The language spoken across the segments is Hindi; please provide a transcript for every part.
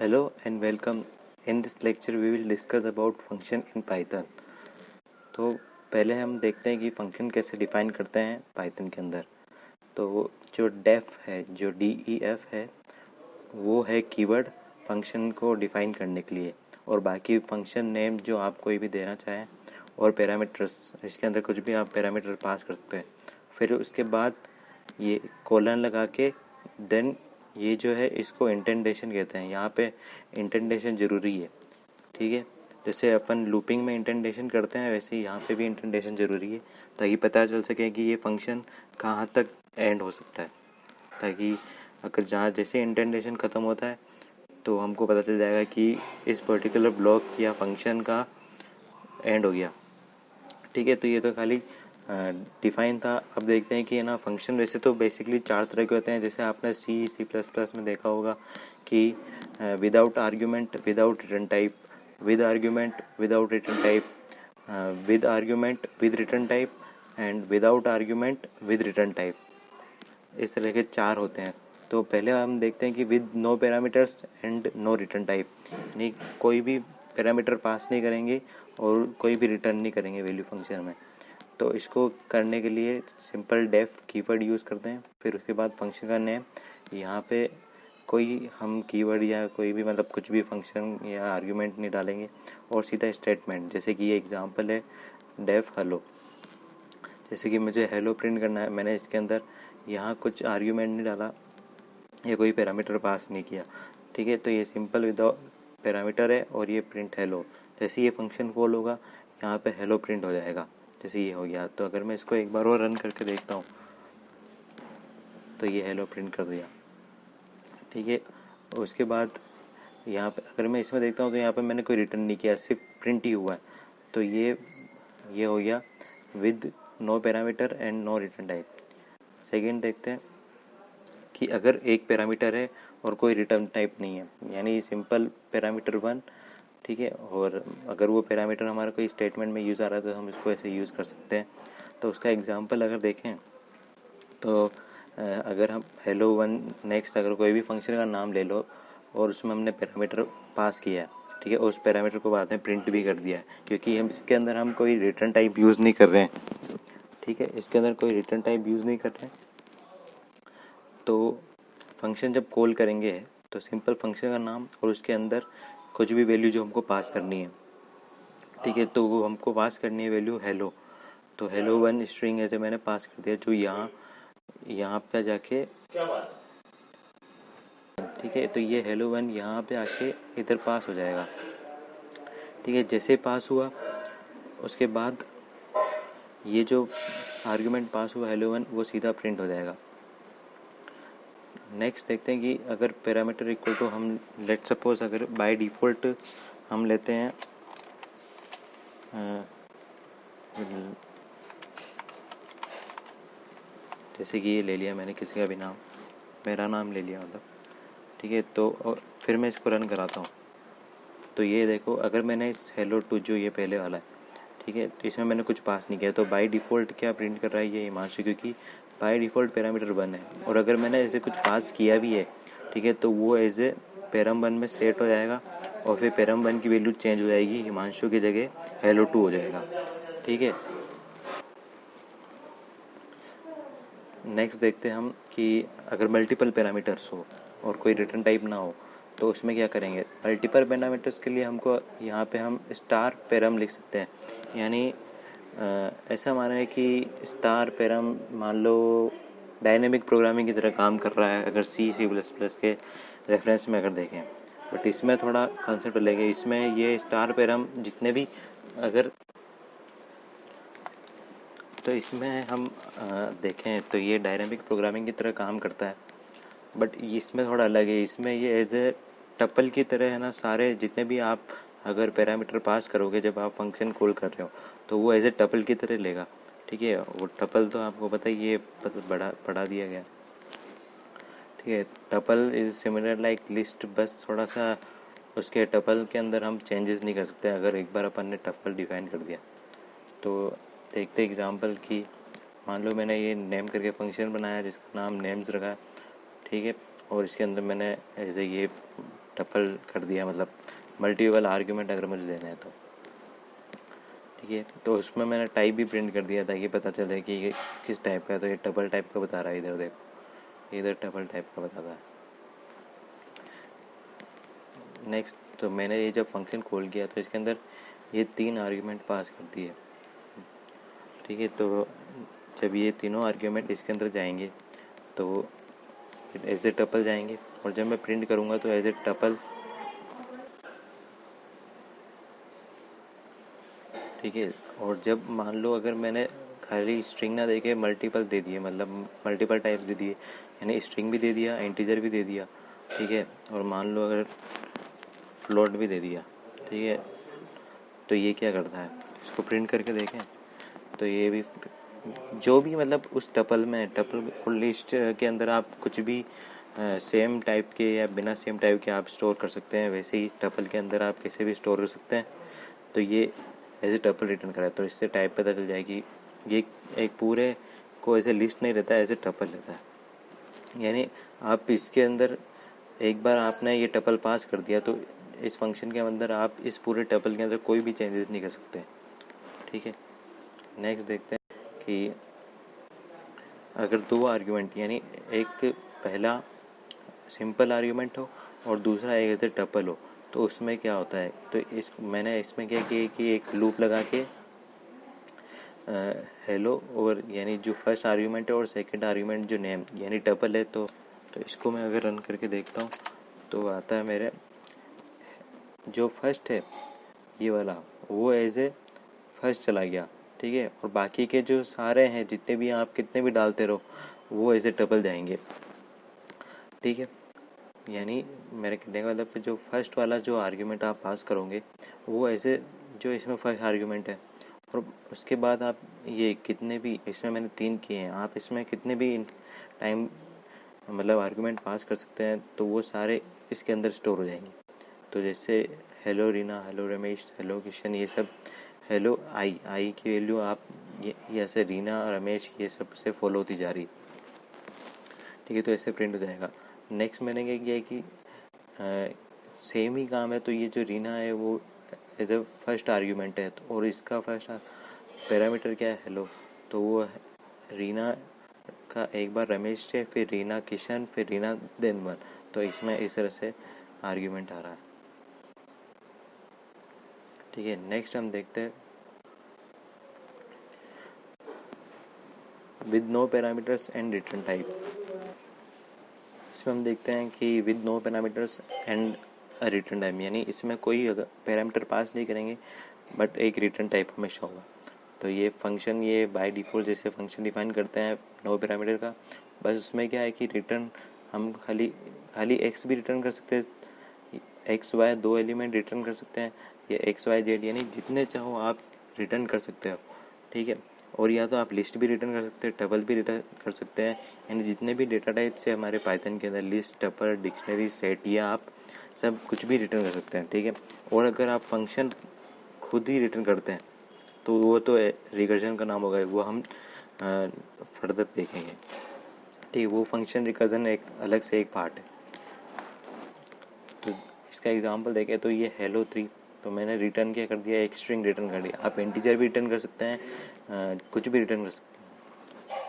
Hello and welcome. In this lecture we will discuss about function in Python. तो पहले हम देखते हैं कि फंक्शन कैसे डिफाइन करते हैं पाइथन के अंदर। तो जो डेफ है, जो DEF है, वो है कीवर्ड फंक्शन को डिफाइन करने के लिए, और बाकी फंक्शन नेम जो आप कोई भी देना चाहें और पैरामीटर्स, इसके अंदर कुछ भी आप पैरामीटर पास कर सकते हैं। फिर उसके बाद ये कोलन लगा के देन ये जो है इसको इंटेंडेशन कहते हैं। यहाँ पे इंटेंडेशन ज़रूरी है, ठीक है। जैसे अपन लूपिंग में इंटेंडेशन करते हैं वैसे ही यहाँ पे भी इंटेंडेशन ज़रूरी है, ताकि पता चल सके कि ये फंक्शन कहाँ तक एंड हो सकता है, ताकि अगर जहाँ जैसे इंटेंडेशन ख़त्म होता है तो हमको पता चल जाएगा कि इस पर्टिकुलर ब्लॉक या फंक्शन का एंड हो गया, ठीक है। तो ये तो खाली डिफाइन था। अब देखते हैं कि ना फंक्शन वैसे तो बेसिकली 4 तरह के होते हैं। जैसे आपने C++ में देखा होगा कि without argument without return type, with argument without return type, with argument with return type and without argument with return type. इस तरह के 4 होते हैं। तो पहले हम देखते हैं कि with no parameters and no return type, यानी कोई भी पैरामीटर पास नहीं करेंगे और कोई भी रिटर्न नहीं करेंगे वैल्यू फंक्शन में। तो इसको करने के लिए सिंपल डेफ कीवर्ड यूज़ करते हैं। फिर उसके बाद फंक्शन का नेम, यहाँ पे कोई हम कीवर्ड या कोई भी मतलब कुछ भी फंक्शन या आर्ग्यूमेंट नहीं डालेंगे और सीधा स्टेटमेंट। जैसे कि ये एग्जांपल है डेफ हेलो, जैसे कि मुझे हेलो प्रिंट करना है, मैंने इसके अंदर यहाँ कुछ आर्ग्यूमेंट नहीं डाला या कोई पैरामीटर पास नहीं किया, ठीक है। तो ये सिंपल विदाउट पैरामीटर है और ये प्रिंट हेलो। जैसे ये फंक्शन कॉल होगा यहाँ पे हेलो प्रिंट हो जाएगा, जैसे ये हो गया। तो अगर मैं इसको एक बार और रन करके देखता हूँ तो ये हेलो प्रिंट कर दिया, ठीक है। उसके बाद यहाँ पे अगर मैं इसमें देखता हूँ तो यहाँ पे मैंने कोई रिटर्न नहीं किया, सिर्फ प्रिंट ही हुआ है। तो ये हो गया with no parameter and no return type. Second देखते हैं कि अगर एक पैरामीटर है और कोई रिटर्न टाइप नहीं है, यानी सिंपल पैरामीटर 1, ठीक है। और अगर वो पैरामीटर हमारा कोई स्टेटमेंट में यूज़ आ रहा है तो हम इसको ऐसे यूज़ कर सकते हैं। तो उसका एग्जांपल अगर देखें तो अगर हम हेलो 1 नेक्स्ट अगर कोई भी फंक्शन का नाम ले लो और उसमें हमने पैरामीटर पास किया है, ठीक है, उस पैरामीटर को बाद में प्रिंट भी कर दिया है, क्योंकि हम इसके अंदर हम कोई रिटर्न टाइप यूज़ नहीं कर रहे हैं, ठीक है। इसके अंदर कोई रिटर्न टाइप यूज़ नहीं कर रहे हैं। तो फंक्शन जब कॉल करेंगे तो सिंपल फंक्शन का नाम और उसके अंदर कुछ भी वैल्यू जो हमको पास करनी है, ठीक है। तो वो हमको पास करनी है वैल्यू हेलो। तो हेलो 1 स्ट्रिंग ऐसे मैंने पास कर दिया, जो यहाँ पे जाके, ठीक है। तो ये हेलो 1 यहाँ पे आके इधर पास हो जाएगा, ठीक है। जैसे पास हुआ उसके बाद ये जो आर्गुमेंट पास हुआ हेलो 1 वो सीधा प्रिंट हो जाएगा। नेक्स्ट देखते हैं कि अगर पैरामीटर इक्वल टू हम लेट सपोज अगर बाय डिफ़ॉल्ट हम लेते हैं जैसे कि ये ले लिया मैंने किसी का भी नाम, मेरा नाम ले लिया मतलब, ठीक है। तो और फिर मैं इसको रन कराता हूँ तो ये देखो, अगर मैंने इस हेलो टू जो ये पहले वाला है, ठीक है, तो इसमें मैंने कुछ पास नहीं किया तो बाय डिफ़ॉल्ट क्या प्रिंट कर रहा है ये हिमांशु, क्योंकि बाय डिफ़ॉल्ट पैरामीटर 1 है। और अगर मैंने ऐसे कुछ पास किया भी है, ठीक है, तो वो एज ए पैरम 1 में सेट हो जाएगा और फिर पैरम 1 की वैल्यू चेंज हो जाएगी, हिमांशु की जगह हेलो 2 हो जाएगा, ठीक है। नेक्स्ट देखते हैं हम कि अगर मल्टीपल पैरामीटर्स हो और कोई रिटर्न टाइप ना हो तो उसमें क्या करेंगे। मल्टीपल पैरामीटर्स के लिए हमको यहाँ पे हम स्टार पैरम लिख सकते हैं, यानी ऐसा माना है कि स्टार पैरम मान लो डायनेमिक प्रोग्रामिंग की तरह काम कर रहा है अगर C++ के रेफरेंस में अगर देखें। बट इसमें थोड़ा कॉन्सेप्ट अलग है। इसमें ये स्टार पैरम जितने भी अगर तो इसमें हम देखें तो ये डायनेमिक प्रोग्रामिंग की तरह काम करता है, बट इसमें थोड़ा अलग है। इसमें ये एज ए टपल की तरह है ना, सारे जितने भी आप अगर पैरामीटर पास करोगे जब आप फंक्शन कॉल कर रहे हो तो वो एज ए टपल की तरह लेगा, ठीक है। वो टपल तो आपको पता ही, ये बढ़ा दिया गया, ठीक है। Tuple is similar like list, बस थोड़ा सा उसके टपल के अंदर हम चेंजेस नहीं कर सकते अगर एक बार अपन ने टपल डिफाइन कर दिया। तो देखते एग्जांपल की, मान लो मैंने ये नेम करके फंक्शन बनाया जिसका नाम नेम्स रखा, ठीक है, और इसके अंदर मैंने एज ए ये टपल कर दिया, मतलब मल्टीपल आर्ग्यूमेंट अगर मुझे देना है तो ठीक है। तो उसमें मैंने टाइप भी प्रिंट कर दिया ताकि पता चले कि ये किस टाइप का है। तो ये टपल टाइप का बता रहा है, इधर देखो, इधर टपल टाइप का बताता है। नेक्स्ट, तो मैंने ये जब फंक्शन कॉल किया तो इसके अंदर ये 3 आर्ग्यूमेंट पास कर दिए, ठीक है। तो जब ये तीनों आर्ग्यूमेंट इसके अंदर जाएंगे तो एज ए टपल जाएंगे, और जब मैं प्रिंट करूँगा तो एज ए टपल, ठीक है। और जब मान लो अगर मैंने खाली स्ट्रिंग ना देके मल्टीपल दे दिए, मतलब मल्टीपल टाइप्स दे दिए, यानी स्ट्रिंग भी दे दिया, इंटीजर भी दे दिया, ठीक है, और मान लो अगर फ्लोट भी दे दिया, ठीक है, तो ये क्या करता है, इसको प्रिंट करके देखें तो ये भी जो भी मतलब उस टपल में, टपल और लिस्ट के अंदर आप कुछ भी सेम टाइप के या बिना सेम टाइप के आप स्टोर कर सकते हैं, वैसे ही टपल के अंदर आप कैसे भी स्टोर कर सकते हैं। तो ये एज ए टपल रिटर्न करा है, तो इससे टाइप पता चल जाएगी। ये एक पूरे को ऐसे लिस्ट नहीं रहता है, एज ए टपल रहता है। यानी आप इसके अंदर एक बार आपने ये टपल पास कर दिया तो इस फंक्शन के अंदर आप इस पूरे टपल के अंदर कोई भी चेंजेस नहीं कर सकते, ठीक है। नेक्स्ट देखते हैं कि अगर 2 आर्ग्यूमेंट, यानी एक पहला सिंपल आर्ग्यूमेंट हो और दूसरा एक ऐसे टपल हो, तो उसमें क्या होता है। तो मैंने इसमें क्या किया कि एक लूप लगा के हेलो, और यानी जो फर्स्ट आर्ग्यूमेंट है और सेकंड आर्ग्यूमेंट जो नेम यानी टपल है, तो इसको मैं अगर रन करके देखता हूँ तो आता है मेरे जो फर्स्ट है ये वाला, वो एज ए फर्स्ट चला गया, ठीक है। और बाकी के जो सारे हैं, जितने भी आप कितने भी डालते रहो, वो एज ए टपल जाएंगे, ठीक है। यानी मेरे कहने का मतलब जो फर्स्ट वाला जो आर्ग्यूमेंट आप पास करोगे वो ऐसे, जो इसमें फर्स्ट आर्ग्यूमेंट है, और उसके बाद आप ये कितने भी, इसमें मैंने 3 किए हैं, आप इसमें कितने भी टाइम मतलब आर्ग्यूमेंट पास कर सकते हैं, तो वो सारे इसके अंदर स्टोर हो जाएंगे। तो जैसे hello Reena, hello Ramesh, hello Kishan, ये सब हेलो आई की वैल्यू आप ये ऐसे रीना, रमेश, ये सब से फॉलो होती जा रही, ठीक है। तो ऐसे प्रिंट हो जाएगा। नेक्स्ट मैंने क्या किया कि सेम ही काम है, तो ये जो रीना है वो एज अ फर्स्ट आर्ग्यूमेंट है, तो और इसका फर्स्ट पैरामीटर क्या है, हेलो, तो वो रीना का एक बार रमेश से, फिर रीना किशन, फिर रीना देन 1, तो इसमें इस तरह से आर्ग्यूमेंट आ रहा है, ठीक है। नेक्स्ट हम देखते हैं with no parameters and return type. इसमें हम देखते हैं कि with no parameters and return type, यानी इसमें कोई अगर पैरामीटर पास नहीं करेंगे बट एक रिटर्न टाइप हमेशा होगा। तो ये फंक्शन, ये बाय डिफ़ॉल्ट जैसे फंक्शन डिफाइन करते हैं नो पैरामीटर का, बस उसमें क्या है कि रिटर्न हम खाली एक्स भी रिटर्न कर सकते हैं, एक्स वाई 2 एलिमेंट रिटर्न कर सकते हैं, या एक्स वाई जेड, यानी जितने चाहो आप रिटर्न कर सकते हो, ठीक है। और या तो आप लिस्ट भी रिटर्न कर सकते हैं, टपल भी रिटर्न कर सकते हैं, यानी जितने भी डेटा टाइप से हमारे पाइथन के अंदर लिस्ट, टपल, डिक्शनरी, सेट, या आप सब कुछ भी रिटर्न कर सकते हैं, ठीक है। और अगर आप फंक्शन खुद ही रिटर्न करते हैं तो वो तो रिकर्जन का नाम होगा, वो हम फर्दर देखेंगे, ठीक है। वो फंक्शन रिकर्जन एक अलग से एक पार्ट है। तो इसका एग्जांपल देखें तो ये हेलो 3, तो मैंने रिटर्न क्या कर दिया, एक स्ट्रिंग रिटर्न कर दिया। आप इंटीजर भी रिटर्न कर सकते हैं, कुछ भी रिटर्न कर सकते हैं।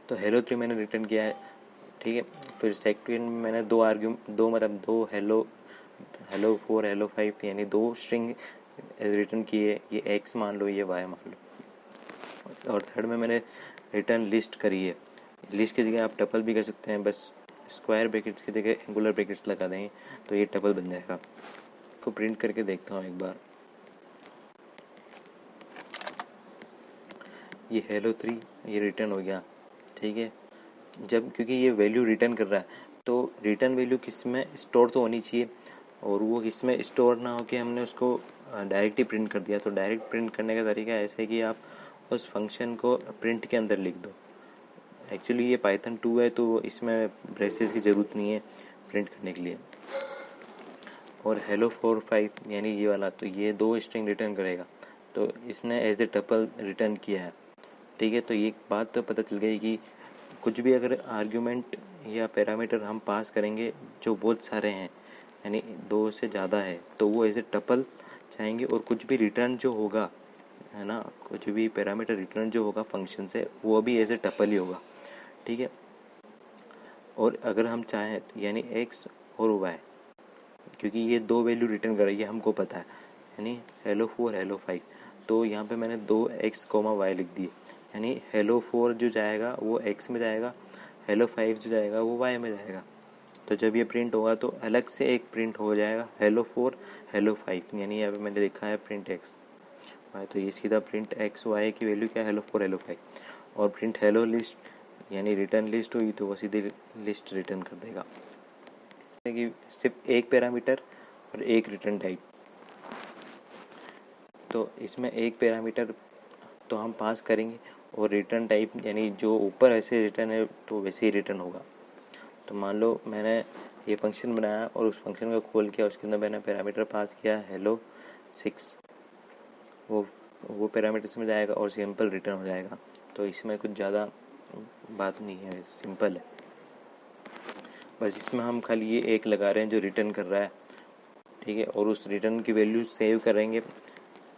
तो हेलो 3 मैंने रिटर्न किया है, ठीक है। फिर सेकंड में मैंने दो मतलब दो हेलो 4, हेलो 5, यानी 2 स्ट्रिंग रिटर्न किए, ये एक्स मान लो, ये वाई मान लो। और थर्ड में मैंने रिटर्न लिस्ट करी है। लिस्ट की जगह आप टपल भी कर सकते हैं, बस स्क्वायर ब्रैकेट्स की जगह एंगुलर ब्रैकेट्स लगा देंगे तो ये टपल बन जाएगा। को प्रिंट करके देखता हूँ एक बार। ये हेलो 3 ये रिटर्न हो गया, ठीक है। जब क्योंकि ये वैल्यू रिटर्न कर रहा है तो रिटर्न वैल्यू किस में स्टोर तो होनी चाहिए, और वो किस में स्टोर ना हो के हमने उसको डायरेक्ट ही प्रिंट कर दिया। तो डायरेक्ट प्रिंट करने का तरीका ऐसा है कि आप उस फंक्शन को प्रिंट के अंदर लिख दो। एक्चुअली ये पाइथन 2 है तो इसमें ब्रेसेस की ज़रूरत नहीं है प्रिंट करने के लिए। और हेलो 4, 5 यानी ये वाला, तो ये 2 स्ट्रिंग रिटर्न करेगा, तो इसने एज ए टपल रिटर्न किया है, ठीक है। तो ये बात तो पता चल गई कि कुछ भी अगर आर्ग्यूमेंट या पैरामीटर हम पास करेंगे जो बहुत सारे हैं, यानी 2 से ज़्यादा है तो वो एज ए टपल जाएंगे, और कुछ भी रिटर्न जो होगा, है ना, कुछ भी पैरामीटर रिटर्न जो होगा फंक्शन से वो भी एज ए टपल ही होगा। ठीक है। और अगर हम चाहें तो यानी x और y, क्योंकि ये 2 वैल्यू रिटर्न कर रही है हमको पता है, यानी हेलो 4 हेलो 5, तो यहाँ पे मैंने 2x, y लिख दिए, यानी हेलो 4 जो जाएगा वो x में जाएगा, हेलो 5 जो जाएगा वो y में जाएगा। तो जब ये प्रिंट होगा तो अलग से एक प्रिंट हो जाएगा हेलो 4 हेलो 5, यानी यहाँ पे मैंने लिखा है प्रिंट x y, तो ये सीधा प्रिंट x y की वैल्यू क्या है, हेलो 4 हेलो 5, और प्रिंट हेलो लिस्ट यानी रिटर्न लिस्ट हुई तो वो सीधे लिस्ट रिटर्न कर देगा। कि सिर्फ एक पैरामीटर और एक रिटर्न टाइप, तो इसमें एक पैरामीटर तो हम पास करेंगे और रिटर्न टाइप यानी जो ऊपर ऐसे रिटर्न है तो वैसे ही रिटर्न होगा। तो मान लो मैंने ये फंक्शन बनाया और उस फंक्शन को कॉल किया, उसके अंदर मैंने पैरामीटर पास किया हेलो 6, वो पैरामीटर में जाएगा और सिंपल रिटर्न हो जाएगा। तो इसमें कुछ ज़्यादा बात नहीं है, सिंपल है, बस इसमें हम खाली ये एक लगा रहे हैं जो रिटर्न कर रहा है। ठीक है, और उस रिटर्न की वैल्यू सेव करेंगे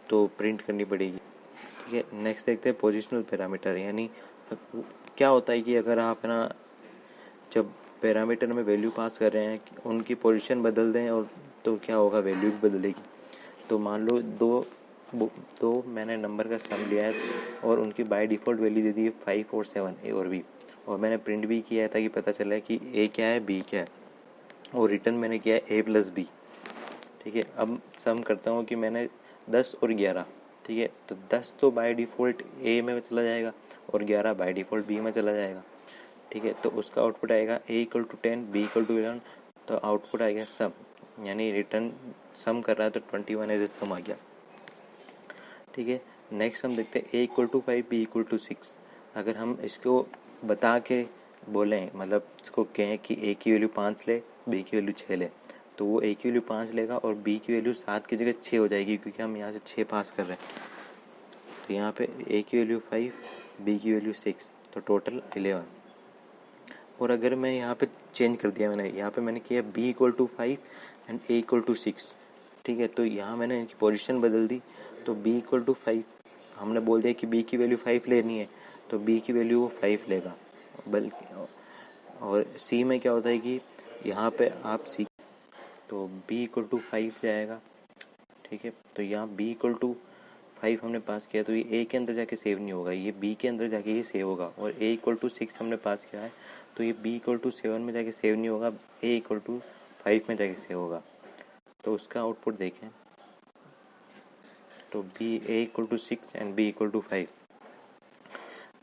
तो प्रिंट करनी पड़ेगी। ठीक है, नेक्स्ट देखते हैं पोजिशनल पैरामीटर, यानी क्या होता है कि अगर आप ना जब पैरामीटर में वैल्यू पास कर रहे हैं उनकी पोजीशन बदल दें और तो क्या होगा, वैल्यू भी बदलेगी। तो मान लो दो मैंने नंबर का सम लिया है और उनकी बाय डिफ़ॉल्ट वैल्यू दे दी है 5 और 7 ए और बी, और मैंने प्रिंट भी किया है ताकि पता चले कि ए क्या है बी क्या है, और रिटर्न मैंने किया है a+b। ठीक है, अब सम करता हूँ कि मैंने 10 और 11, ठीक है, तो 10 तो बाय डिफ़ॉल्ट ए में चला जाएगा और 11 बाय डिफ़ॉल्ट बी में चला जाएगा। ठीक है, तो उसका आउटपुट आएगा a = 10 b = 11, तो आउटपुट आएगा सम, यानी रिटर्न सम कर रहा है तो 21 एज ए सम आ गया। ठीक है, नेक्स्ट हम देखते हैं a = 5 b = 6। अगर हम इसको बता के बोलें, मतलब इसको कहें कि a की वैल्यू 5 ले, b की वैल्यू 6 ले, तो वो a की वैल्यू 5 लेगा और b की वैल्यू 7 की जगह 6 हो जाएगी, क्योंकि हम यहाँ से 6 पास कर रहे हैं। तो यहाँ पे a की वैल्यू 5, b की वैल्यू 6, तो टोटल 11। और अगर मैं यहाँ पे चेंज कर दिया, मैंने यहाँ पे मैंने किया b = 5 एंड a = 6। ठीक है, तो यहाँ मैंने इनकी पोजीशन बदल दी, तो b = 5, हमने बोल दिया कि b की वैल्यू 5 लेनी है, तो b की वैल्यू वो 5 लेगा। बल्कि और c में क्या होता है कि यहाँ पे आप c, तो b = 5 जाएगा। ठीक है, तो यहाँ b = 5 हमने पास किया, तो ये a के अंदर जाके सेव नहीं होगा, ये b के अंदर जाके ये सेव होगा, और a = 6 हमने पास किया है, तो ये b = 7 में जाके सेव नहीं होगा, a = 5 में जाके सेव होगा। तो उसका आउटपुट देखें, तो a = 6 एंड b = 5।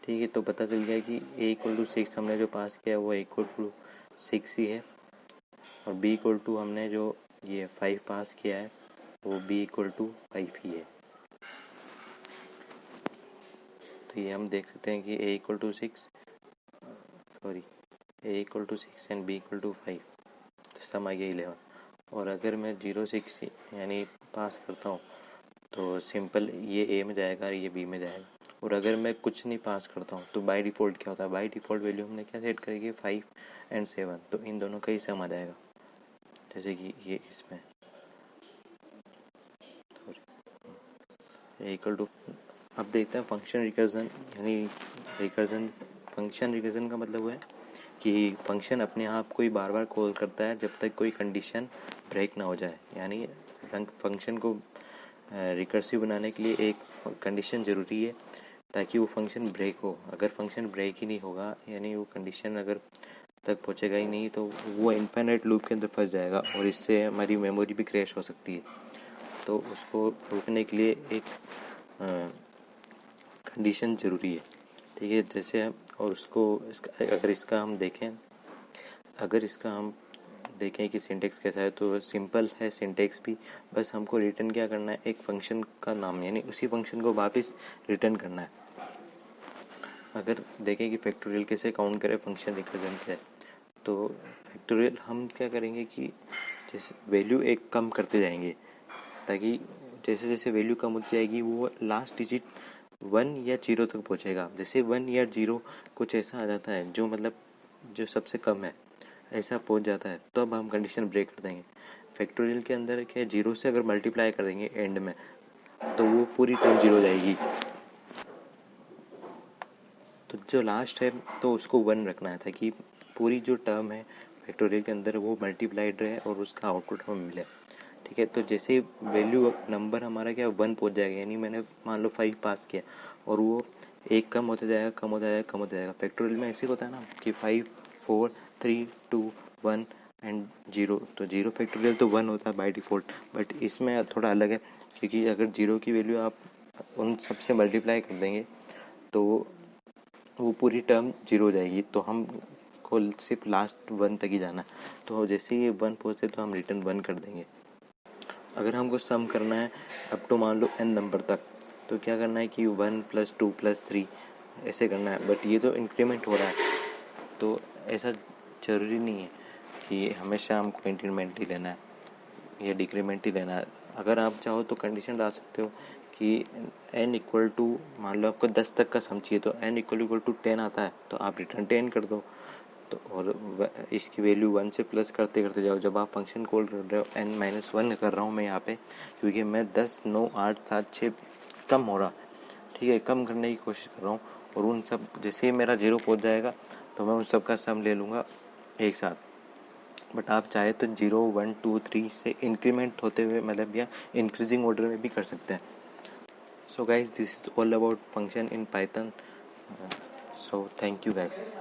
ठीक है, तो पता चल गया कि a = 6 हमने जो पास किया वो a = 6 ही है, और b = हमने जो ये 5 पास किया है वो b = 5 ही है। तो ये हम देख सकते हैं कि a = 6 एंड b = 5, तो सम आ गया 11। और अगर मैं 0 6 यानी पास करता हूँ तो सिंपल ये a में जाएगा और ये b में जाएगा। और अगर मैं कुछ नहीं पास करता हूँ तो बाय डिफ़ॉल्ट क्या होता है, बाय डिफ़ॉल्ट वैल्यू हमने क्या सेट करेगी 5 एंड 7, तो इन दोनों का ही सम आ जाएगा, जैसे कि ये इसमें a = अब देखते हैं फंक्शन रिकर्जन, यानी रिकर्जन, फंक्शन रिकर्जन का मतलब है कि फंक्शन अपने आप को ही बार बार कॉल करता है जब तक कोई कंडीशन ब्रेक ना हो जाए। यानी फंक्शन को रिकर्सिव बनाने के लिए एक कंडीशन ज़रूरी है ताकि वो फंक्शन ब्रेक हो। अगर फंक्शन ब्रेक ही नहीं होगा, यानी वो कंडीशन अगर तक पहुँचेगा ही नहीं, तो वो इनफाइनाइट लूप के अंदर फंस जाएगा और इससे हमारी मेमोरी भी क्रैश हो सकती है। तो उसको रोकने के लिए एक कंडीशन ज़रूरी है। ठीक है, जैसे और उसको अगर इसका हम देखें कि सिंटेक्स कैसा है, तो सिंपल है सिंटेक्स भी, बस हमको रिटर्न क्या करना है, एक फंक्शन का नाम, यानी उसी फंक्शन को वापस रिटर्न करना है। अगर देखें कि फैक्टोरियल कैसे काउंट करें फंक्शन रिकर्जन से, तो फैक्टोरियल हम क्या करेंगे कि जैसे वैल्यू एक कम करते जाएंगे, ताकि जैसे जैसे वैल्यू कम होती जाएगी वो लास्ट डिजिट 1 या 0 तक पहुंचेगा। जैसे 1 या 0 कुछ ऐसा आ जाता है जो मतलब जो सबसे कम है, ऐसा पहुंच जाता है तो अब हम कंडीशन ब्रेक कर देंगे। फैक्टोरियल के अंदर क्या 0 से अगर मल्टीप्लाई कर देंगे एंड में तो वो पूरी टर्म 0 हो जाएगी। तो जो लास्ट है तो उसको 1 रखना है ताकि पूरी जो टर्म है फैक्टोरियल के अंदर वो मल्टीप्लाइड रहे और उसका आउटपुट हमें मिले। ठीक है, तो जैसे ही वैल्यू नंबर हमारा क्या 1 पहुंच जाएगा, यानी मैंने मान लो 5 पास किया और वो एक कम होता जाएगा कम होता जाएगा कम होता जाएगा। फैक्टोरियल में ऐसे होता है ना कि 5 4 3 2 1 एंड 0, तो 0 फैक्टोरियल तो 1 होता है बाय डिफ़ॉल्ट। बट इसमें थोड़ा अलग है क्योंकि अगर 0 की वैल्यू आप उन सबसे मल्टीप्लाई कर देंगे तो वो पूरी टर्म 0 हो जाएगी। तो हम को सिर्फ लास्ट 1 तक ही जाना है। तो जैसे ही 1 पहुँचते तो हम रिटर्न 1 कर देंगे। अगर हमको सम करना है अप टू मान लो n नंबर तक, तो क्या करना है कि 1 + 2 + 3 ऐसे करना है। बट ये तो इंक्रीमेंट हो रहा है तो ऐसा ज़रूरी नहीं है कि हमेशा हमको इंक्रीमेंट ही लेना है या डिक्रीमेंट ही लेना है। अगर आप चाहो तो कंडीशन डाल सकते हो कि n इक्वल टू, मान लो आपको 10 तक का सम चाहिए तो n इक्वल टू 10 आता है तो आप रिटर्न 10 कर दो। तो और इसकी वैल्यू 1 से प्लस करते करते जाओ। जब आप फंक्शन कॉल कर रहे हो n-1 कर रहा हूँ मैं यहाँ पे क्योंकि मैं 10 9 8 7 6 कम हो रहा, ठीक है, कम करने की कोशिश कर रहा हूँ। और उन सब जैसे ही मेरा 0 पहुँच जाएगा तो मैं उन सब का सम ले लूँगा एक साथ। बट आप चाहे तो 0 1 2 3 से इंक्रीमेंट होते हुए मतलब या इंक्रीजिंग ऑर्डर में भी कर सकते हैं। So guys this is all about function in Python. So thank you guys.